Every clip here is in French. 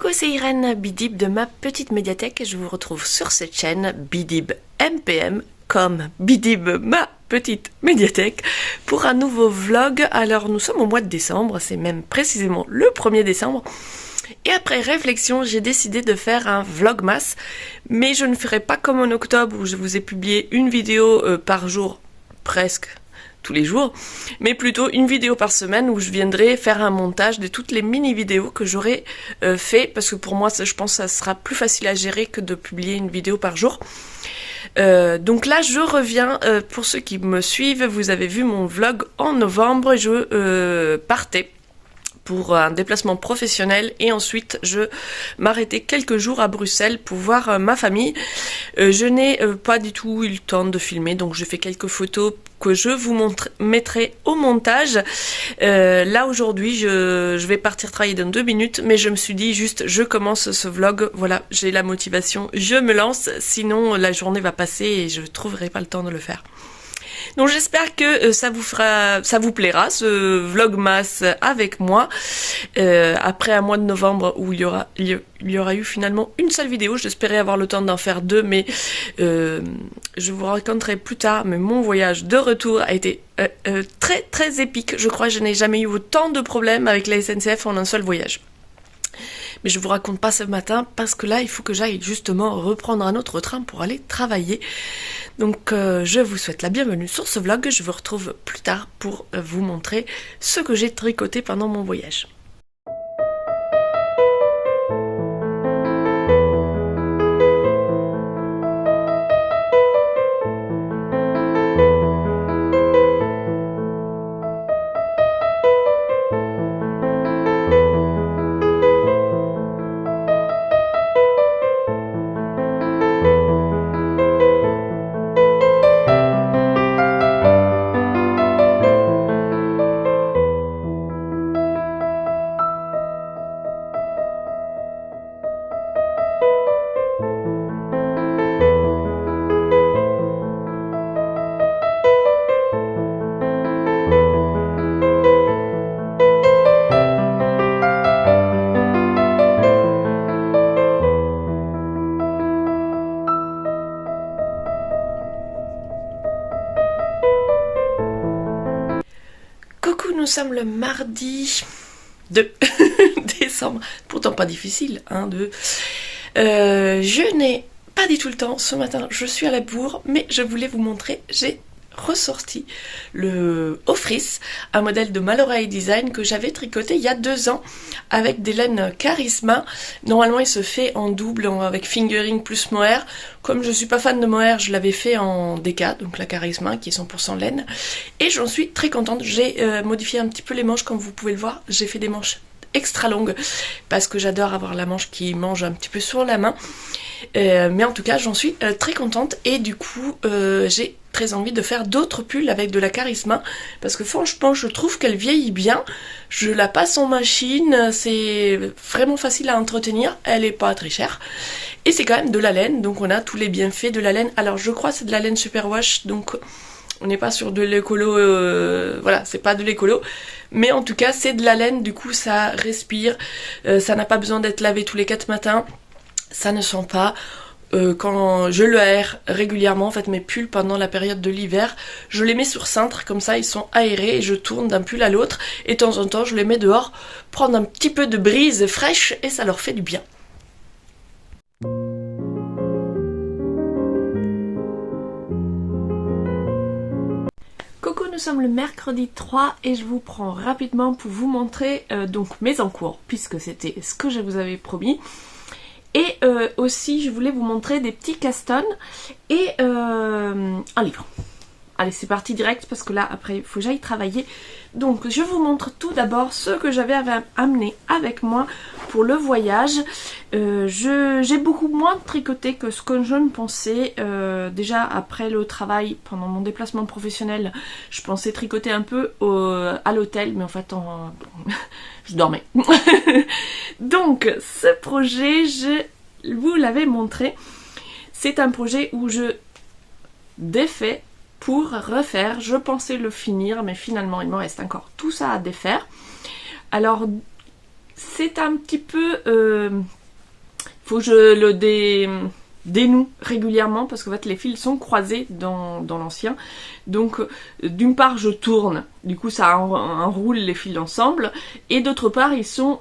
Coucou, c'est Irène Bidib de ma petite médiathèque et je vous retrouve sur cette chaîne Bidib MPM comme Bidib ma petite médiathèque pour un nouveau vlog. Alors nous sommes au mois de décembre, c'est même précisément le 1er décembre. Et après réflexion, j'ai décidé de faire un vlogmas, mais je ne ferai pas comme en octobre où je vous ai publié une vidéo par jour, presque tous les jours, mais plutôt une vidéo par semaine où je viendrai faire un montage de toutes les mini-vidéos que j'aurai fait, parce que pour moi, je pense que ça sera plus facile à gérer que de publier une vidéo par jour. Donc là, je reviens, pour ceux qui me suivent, vous avez vu mon vlog en novembre, je partais pour un déplacement professionnel et ensuite je m'arrêtais quelques jours à Bruxelles pour voir ma famille. Je n'ai pas du tout eu le temps de filmer, donc je fais quelques photos que je vous mettrai au montage. Là aujourd'hui je vais partir travailler dans 2 minutes, mais je me suis dit juste je commence ce vlog, voilà, j'ai la motivation, je me lance, sinon la journée va passer et je ne trouverai pas le temps de le faire. Donc j'espère que ça vous plaira, ce vlogmas avec moi. Après un mois de novembre où il y aura eu finalement une seule vidéo, j'espérais avoir le temps d'en faire 2, mais je vous raconterai plus tard, mais mon voyage de retour a été très très épique. Je crois que je n'ai jamais eu autant de problèmes avec la SNCF en un seul voyage. Mais je vous raconte pas ce matin parce que là il faut que j'aille justement reprendre un autre train pour aller travailler. Donc je vous souhaite la bienvenue sur ce vlog, je vous retrouve plus tard pour vous montrer ce que j'ai tricoté pendant mon voyage. Coucou, nous sommes le mardi 2 décembre, pourtant pas difficile, je n'ai pas du tout le temps, ce matin je suis à la bourre, mais je voulais vous montrer, j'ai ressorti le Ofrice, un modèle de Malorai Design que j'avais tricoté il y a 2 ans avec des laines Charisma. Normalement il se fait en double avec fingering plus mohair. Comme je suis pas fan de mohair, je l'avais fait en DK, donc la Charisma qui est 100% laine, et j'en suis très contente. J'ai modifié un petit peu les manches comme vous pouvez le voir, j'ai fait des manches extra longues parce que j'adore avoir la manche qui mange un petit peu sur la main, mais en tout cas j'en suis très contente et du coup j'ai très envie de faire d'autres pulls avec de la Charisma parce que franchement je trouve qu'elle vieillit bien. Je la passe en machine, c'est vraiment facile à entretenir, elle est pas très chère et c'est quand même de la laine, donc on a tous les bienfaits de la laine. Alors je crois que c'est de la laine superwash, donc on n'est pas sur de l'écolo, voilà, c'est pas de l'écolo, mais en tout cas c'est de la laine, du coup ça respire, ça n'a pas besoin d'être lavé tous les 4 matins, ça ne sent pas. Quand je le aère régulièrement, en fait mes pulls pendant la période de l'hiver, je les mets sur cintre, comme ça ils sont aérés et je tourne d'un pull à l'autre et de temps en temps je les mets dehors, prendre un petit peu de brise fraîche et ça leur fait du bien. Coucou, nous sommes le mercredi 3 et je vous prends rapidement pour vous montrer donc mes encours, puisque c'était ce que je vous avais promis. Et aussi je voulais vous montrer des petits castones et un livre. Allez, c'est parti direct parce que là après il faut que j'aille travailler. Donc je vous montre tout d'abord ce que j'avais amené avec moi pour le voyage. J'ai beaucoup moins tricoté que ce que je ne pensais. Déjà après le travail, pendant mon déplacement professionnel, je pensais tricoter un peu à l'hôtel, mais en fait je dormais. Donc ce projet, je vous l'avais montré. C'est un projet où je défais pour refaire. Je pensais le finir, mais finalement il me reste encore tout ça à défaire. Alors c'est un petit peu faut que je le dénoue régulièrement parce qu'en fait les fils sont croisés dans l'ancien. Donc d'une part je tourne, du coup ça enroule les fils ensemble, et d'autre part ils sont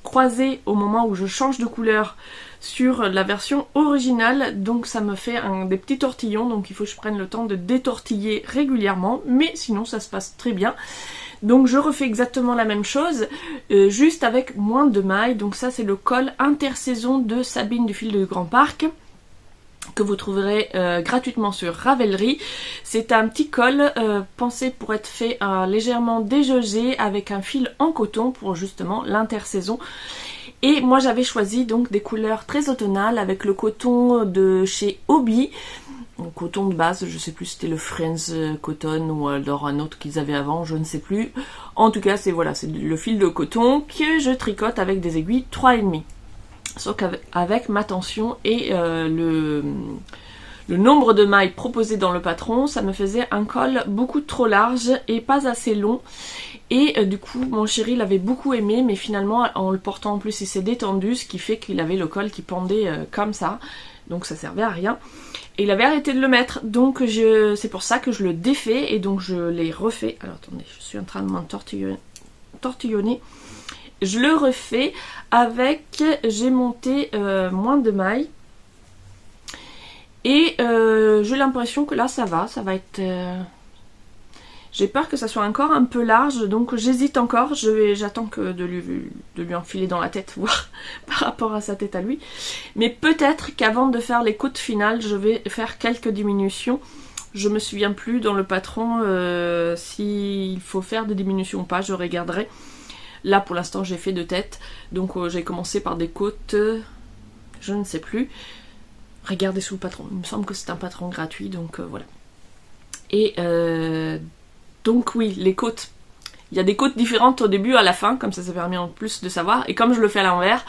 croisés au moment où je change de couleur sur la version originale, donc ça me fait des petits tortillons, donc il faut que je prenne le temps de détortiller régulièrement, mais sinon ça se passe très bien. Donc je refais exactement la même chose, juste avec moins de mailles. Donc ça c'est le col intersaison de Sabine du Fil du Grand Parc, que vous trouverez gratuitement sur Ravelry. C'est un petit col pensé pour être fait légèrement déjaugé avec un fil en coton pour justement l'intersaison. Et moi j'avais choisi donc des couleurs très automnales avec le coton de chez Hobby. Coton de base, je sais plus si c'était le Friends Cotton ou alors un autre qu'ils avaient avant, je ne sais plus. En tout cas, c'est voilà, c'est le fil de coton que je tricote avec des aiguilles 3,5. Sauf qu'avec ma tension et le nombre de mailles proposées dans le patron, ça me faisait un col beaucoup trop large et pas assez long. Et du coup, mon chéri l'avait beaucoup aimé, mais finalement, en le portant en plus, il s'est détendu, ce qui fait qu'il avait le col qui pendait comme ça. Donc ça servait à rien. Et il avait arrêté de le mettre, donc c'est pour ça que je le défais et donc je l'ai refait. Alors attendez, je suis en train de m'entortillonner. Je le refais avec, j'ai monté moins de mailles. Et j'ai l'impression que là ça va être... J'ai peur que ça soit encore un peu large, donc j'hésite encore. J'attends que de lui enfiler dans la tête, voir par rapport à sa tête à lui. Mais peut-être qu'avant de faire les côtes finales, je vais faire quelques diminutions. Je me souviens plus dans le patron s'il faut faire des diminutions ou pas, je regarderai. Là pour l'instant j'ai fait de tête, donc j'ai commencé par des côtes, je ne sais plus. Regardez sous le patron, il me semble que c'est un patron gratuit, donc voilà. Et donc oui, les côtes. Il y a des côtes différentes au début, à la fin, comme ça permet en plus de savoir. Et comme je le fais à l'envers,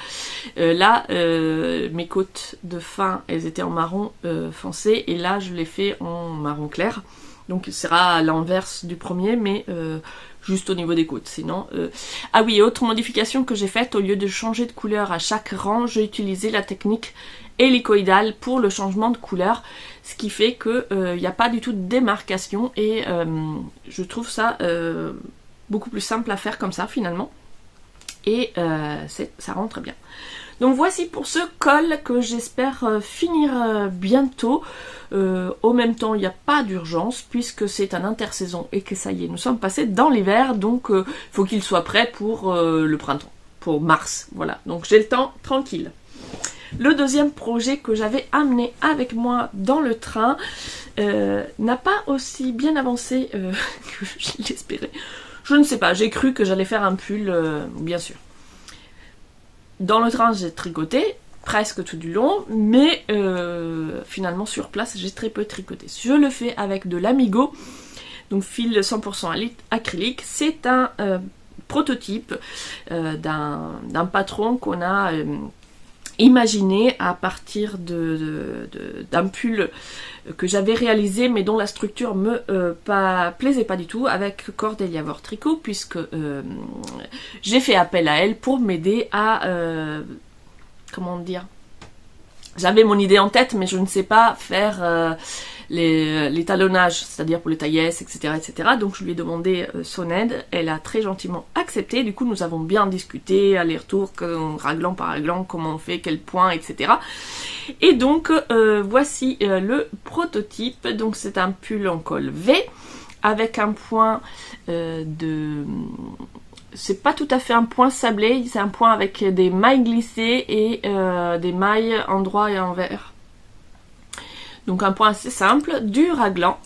là, mes côtes de fin, elles étaient en marron foncé, et là, je les fais en marron clair. Donc il sera à l'inverse du premier, mais juste au niveau des côtes. Sinon, ah oui, autre modification que j'ai faite, au lieu de changer de couleur à chaque rang, j'ai utilisé la technique hélicoïdale pour le changement de couleur, ce qui fait que il n'y a pas du tout de démarcation, et je trouve ça beaucoup plus simple à faire comme ça finalement, et ça rend très bien. Donc voici pour ce col que j'espère finir bientôt. Au même temps, il n'y a pas d'urgence puisque c'est un intersaison et que ça y est, nous sommes passés dans l'hiver, donc il faut qu'il soit prêt pour le printemps, pour mars. Voilà, donc j'ai le temps tranquille. Le deuxième projet que j'avais amené avec moi dans le train n'a pas aussi bien avancé que je l'espérais. Je ne sais pas, j'ai cru que j'allais faire un pull, bien sûr. Dans le train, j'ai tricoté presque tout du long, mais finalement sur place, j'ai très peu tricoté. Je le fais avec de l'Amigo, donc fil 100% acrylique. C'est un prototype d'un patron qu'on a imaginé à partir d'un pull que j'avais réalisé mais dont la structure me plaisait pas du tout, avec Cordélia Vortricot, puisque j'ai fait appel à elle pour m'aider à comment dire, j'avais mon idée en tête mais je ne sais pas faire l'étalonnage, c'est-à-dire pour les taillesses, etc., etc. Donc je lui ai demandé son aide, elle a très gentiment accepté. Du coup nous avons bien discuté, aller-retour, raglan par raglan, comment on fait, quel point, etc. Et donc voici le prototype. Donc c'est un pull en col V avec un point c'est pas tout à fait un point sablé, c'est un point avec des mailles glissées et des mailles en droit et envers. Donc un point assez simple, du raglan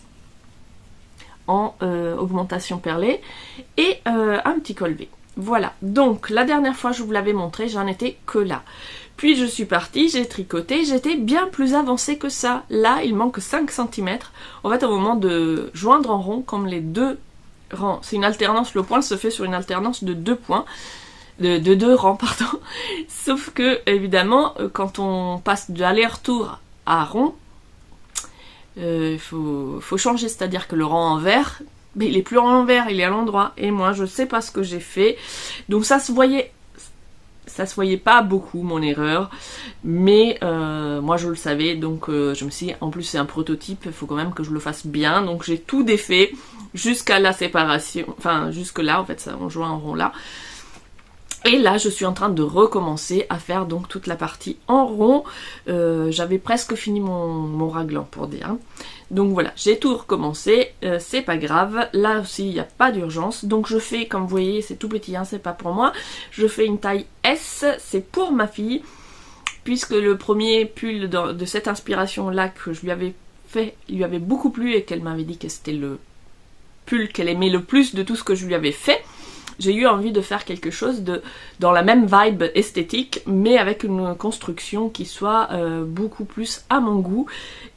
en augmentation perlée et un petit col V. Voilà, donc la dernière fois je vous l'avais montré, j'en étais que là. Puis je suis partie, j'ai tricoté, j'étais bien plus avancée que ça. Là, il manque 5 cm. En fait, au moment de joindre en rond, comme les deux rangs, c'est une alternance, le point se fait sur une alternance de 2 points. De 2 rangs, pardon. Sauf que, évidemment, quand on passe de aller-retour à rond, il faut changer, c'est-à-dire que le rang en vert, mais il est plus en vert, il est à l'endroit. Et moi, je sais pas ce que j'ai fait. Donc ça se voyait Ça se voyait pas beaucoup mon erreur, mais moi je le savais, donc je me suis dit, en plus c'est un prototype, il faut quand même que je le fasse bien, donc j'ai tout défait jusqu'à la séparation, enfin jusque là en fait, ça, on joue un rond là. Et là, je suis en train de recommencer à faire donc toute la partie en rond. J'avais presque fini mon raglan pour dire. Donc voilà, j'ai tout recommencé, c'est pas grave. Là aussi, il n'y a pas d'urgence. Donc je fais, comme vous voyez, c'est tout petit, hein, c'est pas pour moi. Je fais une taille S, c'est pour ma fille. Puisque le premier pull de cette inspiration-là que je lui avais fait, lui avait beaucoup plu et qu'elle m'avait dit que c'était le pull qu'elle aimait le plus de tout ce que je lui avais fait. J'ai eu envie de faire quelque chose dans la même vibe esthétique, mais avec une construction qui soit beaucoup plus à mon goût,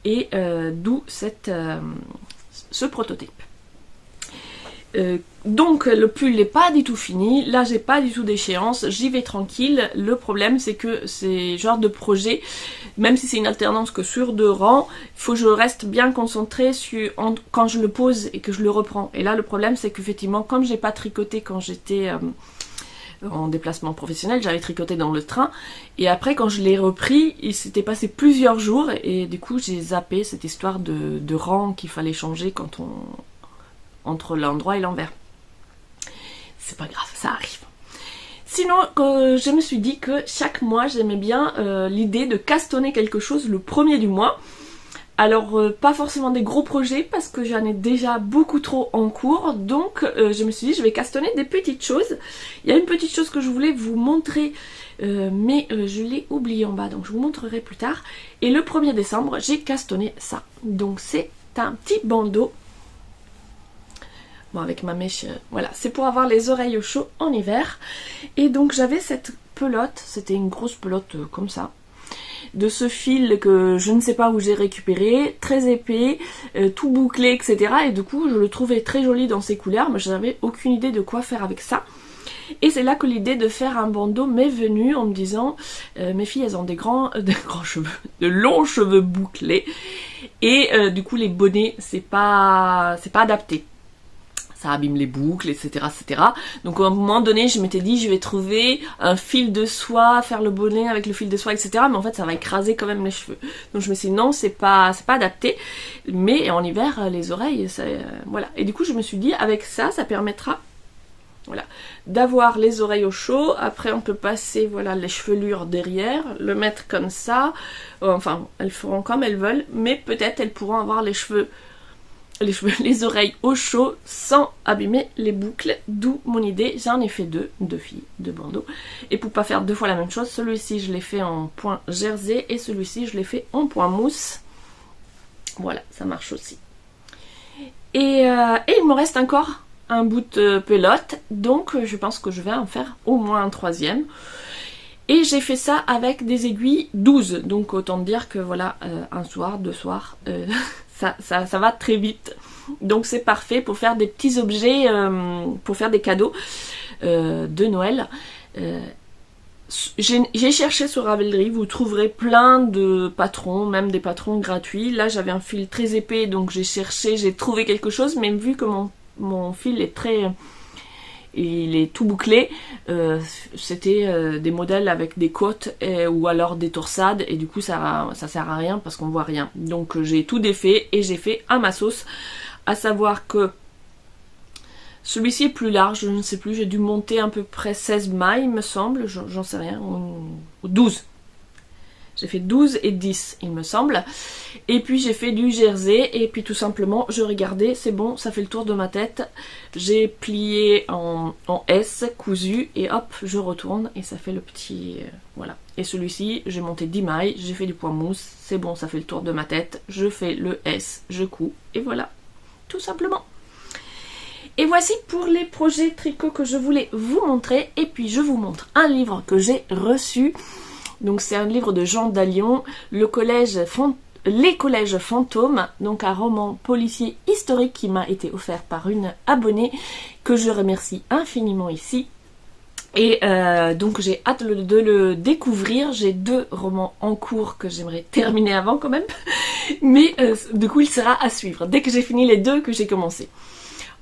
et d'où ce prototype. Donc le pull n'est pas du tout fini, là j'ai pas du tout d'échéance, j'y vais tranquille. Le problème c'est que c'est genre de projet, même si c'est une alternance que sur 2 rangs, il faut que je reste bien concentrée quand je le pose et que je le reprends. Et là le problème c'est qu'effectivement comme j'ai pas tricoté quand j'étais en déplacement professionnel, j'avais tricoté dans le train, et après quand je l'ai repris, il s'était passé plusieurs jours, et du coup j'ai zappé cette histoire de rang qu'il fallait changer entre l'endroit et l'envers. C'est pas grave, ça arrive. Sinon, je me suis dit que chaque mois, j'aimais bien l'idée de castonner quelque chose le premier du mois. Alors, pas forcément des gros projets, parce que j'en ai déjà beaucoup trop en cours. Donc, je me suis dit, je vais castonner des petites choses. Il y a une petite chose que je voulais vous montrer, mais je l'ai oublié en bas, donc je vous montrerai plus tard. Et le 1er décembre, j'ai castonné ça. Donc, c'est un petit bandeau. Bon, avec ma mèche, voilà, c'est pour avoir les oreilles au chaud en hiver. Et donc j'avais cette pelote, c'était une grosse pelote comme ça, de ce fil que je ne sais pas où j'ai récupéré, très épais, tout bouclé, etc. Et du coup, je le trouvais très joli dans ses couleurs, mais je n'avais aucune idée de quoi faire avec ça. Et c'est là que l'idée de faire un bandeau m'est venue en me disant, mes filles elles ont des grands cheveux, de longs cheveux bouclés, et du coup les bonnets c'est pas adapté. Ça abîme les boucles, etc., etc. Donc à un moment donné, je m'étais dit, je vais trouver un fil de soie, faire le bonnet avec le fil de soie, etc. Mais en fait, ça va écraser quand même les cheveux. Donc je me suis dit, non, c'est pas adapté. Mais en hiver, les oreilles, ça, voilà. Et du coup, je me suis dit, avec ça, ça permettra, voilà, d'avoir les oreilles au chaud. Après, on peut passer, voilà, les chevelures derrière, le mettre comme ça. Enfin, elles feront comme elles veulent, mais peut-être elles pourront avoir les oreilles au chaud sans abîmer les boucles, d'où mon idée. J'en ai fait deux filles, 2 bandeaux, et pour pas faire 2 fois la même chose, celui-ci je l'ai fait en point jersey et celui-ci je l'ai fait en point mousse. Voilà, ça marche aussi. Et il me reste encore un bout de pelote, donc je pense que je vais en faire au moins un 3e. Et j'ai fait ça avec des aiguilles 12, donc autant dire que voilà, un soir, 2 soirs, ça va très vite. Donc c'est parfait pour faire des petits objets, pour faire des cadeaux de Noël. J'ai cherché sur Ravelry, vous trouverez plein de patrons, même des patrons gratuits. Là j'avais un fil très épais, donc j'ai cherché, j'ai trouvé quelque chose, mais vu que mon fil est il est tout bouclé, c'était des modèles avec des côtes ou alors des torsades, et du coup ça sert à rien parce qu'on voit rien. Donc j'ai tout défait et j'ai fait à ma sauce, à savoir que celui-ci est plus large, je ne sais plus, j'ai dû monter à peu près 16 mailles me semble, j'en sais rien, ou 12. J'ai fait 12 et 10 il me semble. Et puis j'ai fait du jersey, et puis tout simplement je regardais, c'est bon, ça fait le tour de ma tête. J'ai plié en S, cousu, et hop, je retourne et ça fait le petit... voilà. Et celui-ci, j'ai monté 10 mailles, j'ai fait du point mousse, c'est bon, ça fait le tour de ma tête. Je fais le S, je couds, et voilà. Tout simplement. Et voici pour les projets tricot que je voulais vous montrer. Et puis je vous montre un livre que j'ai reçu. Donc c'est un livre de Jean Dallion, Les collèges fantômes, donc un roman policier historique qui m'a été offert par une abonnée que je remercie infiniment ici. Et donc j'ai hâte de le découvrir. J'ai 2 romans en cours que j'aimerais terminer avant quand même, mais du coup il sera à suivre dès que j'ai fini les 2 que j'ai commencé.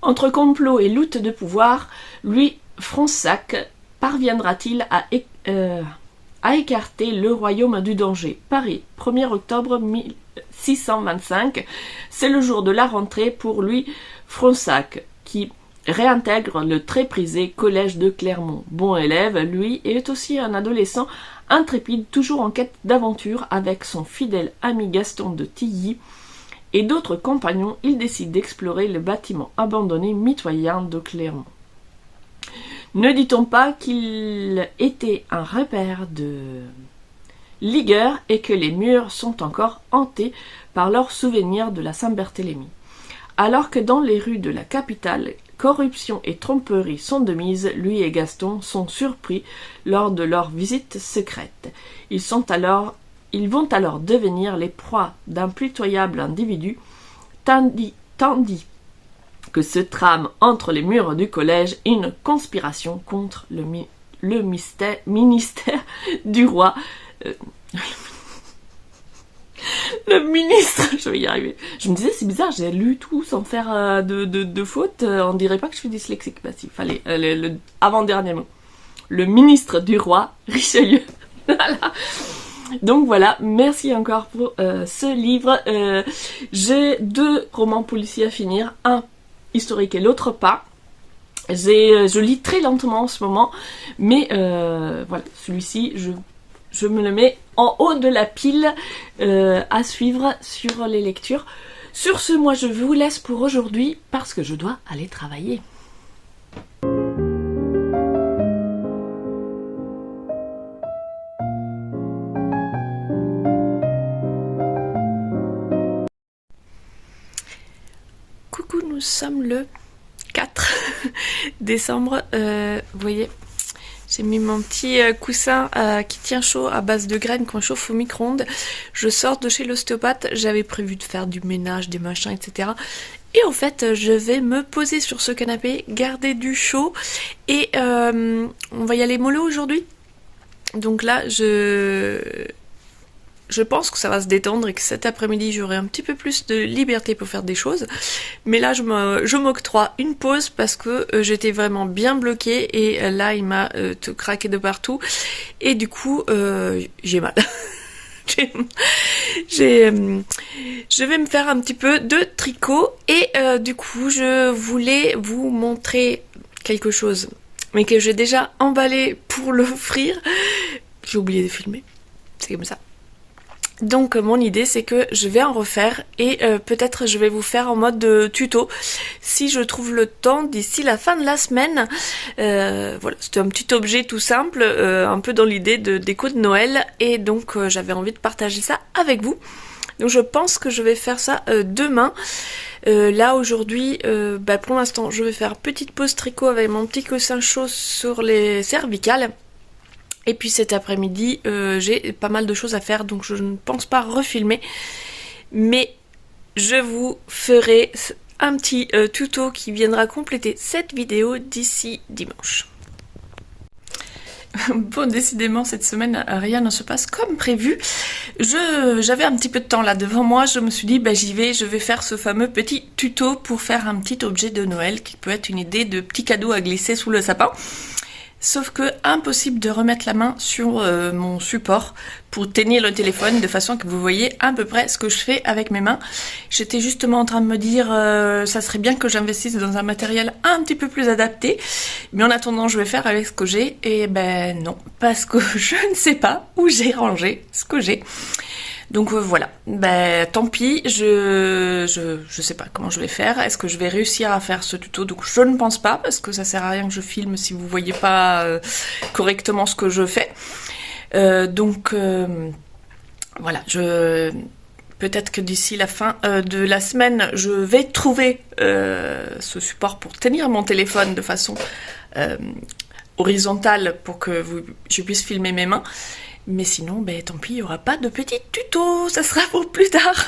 Entre complot et lutte de pouvoir, Louis Fronsac parviendra-t-il à a écarté le royaume du danger. Paris, 1er octobre 1625. C'est le jour de la rentrée pour Louis Fronsac, qui réintègre le très prisé collège de Clermont. Bon élève, lui est aussi un adolescent intrépide, toujours en quête d'aventure. Avec son fidèle ami Gaston de Tilly et d'autres compagnons, il décide d'explorer le bâtiment abandonné mitoyen de Clermont. Ne dit-on pas qu'il était un repère de ligueurs et que les murs sont encore hantés par leurs souvenirs de la Saint-Barthélemy? Alors que dans les rues de la capitale, corruption et tromperie sont de mise, lui et Gaston sont surpris lors de leur visite secrète. Ils vont alors devenir les proies d'impitoyables individus, tandis que se trame entre les murs du collège une conspiration contre le ministère du roi. Le ministre, je vais y arriver. Je me disais, c'est bizarre, j'ai lu tout sans faire de faute. On dirait pas que je suis dyslexique. Bah si, fallait le avant-dernier mot. Le ministre du roi, Richelieu. Voilà. Donc voilà, merci encore pour ce livre. J'ai 2 romans policiers à finir, un historique et l'autre pas. Je lis très lentement en ce moment, mais voilà, celui-ci, je me le mets en haut de la pile à suivre sur les lectures. Sur ce, moi je vous laisse pour aujourd'hui parce que je dois aller travailler. Coucou, nous sommes le 4 décembre. Vous voyez, j'ai mis mon petit coussin qui tient chaud à base de graines qu'on chauffe au micro-ondes. Je sors de chez l'ostéopathe, j'avais prévu de faire du ménage, des machins, etc. Et en fait, je vais me poser sur ce canapé, garder du chaud. Et on va y aller mollo aujourd'hui. Donc là, je pense que ça va se détendre et que cet après-midi, j'aurai un petit peu plus de liberté pour faire des choses. Mais là, je m'octroie une pause parce que j'étais vraiment bien bloquée et là, il m'a tout craqué de partout. Et du coup, j'ai mal. Je vais me faire un petit peu de tricot et du coup, je voulais vous montrer quelque chose, mais que j'ai déjà emballé pour l'offrir. J'ai oublié de filmer. C'est comme ça. Donc mon idée c'est que je vais en refaire et peut-être je vais vous faire en mode tuto si je trouve le temps d'ici la fin de la semaine. Voilà, c'était un petit objet tout simple, un peu dans l'idée de déco de Noël et donc j'avais envie de partager ça avec vous. Donc je pense que je vais faire ça demain. Là aujourd'hui, pour l'instant je vais faire petite pause tricot avec mon petit coussin chaud sur les cervicales. Et puis cet après-midi, j'ai pas mal de choses à faire, donc je ne pense pas refilmer. Mais je vous ferai un petit tuto qui viendra compléter cette vidéo d'ici dimanche. Bon, décidément, cette semaine, rien ne se passe comme prévu. J'avais un petit peu de temps là devant moi, je me suis dit, j'y vais, je vais faire ce fameux petit tuto pour faire un petit objet de Noël qui peut être une idée de petit cadeau à glisser sous le sapin. Sauf que impossible de remettre la main sur mon support pour tenir le téléphone de façon que vous voyez à peu près ce que je fais avec mes mains. J'étais justement en train de me dire ça serait bien que j'investisse dans un matériel un petit peu plus adapté. Mais en attendant, je vais faire avec ce que j'ai. Et non, parce que je ne sais pas où j'ai rangé ce que j'ai. Donc voilà, tant pis, je sais pas comment je vais faire. Est-ce que je vais réussir à faire ce tuto? Donc je ne pense pas, parce que ça sert à rien que je filme si vous voyez pas correctement ce que je fais. Voilà, peut-être que d'ici la fin de la semaine, je vais trouver ce support pour tenir mon téléphone de façon horizontale pour que je puisse filmer mes mains. Mais sinon, tant pis, il n'y aura pas de petit tuto, ça sera pour plus tard.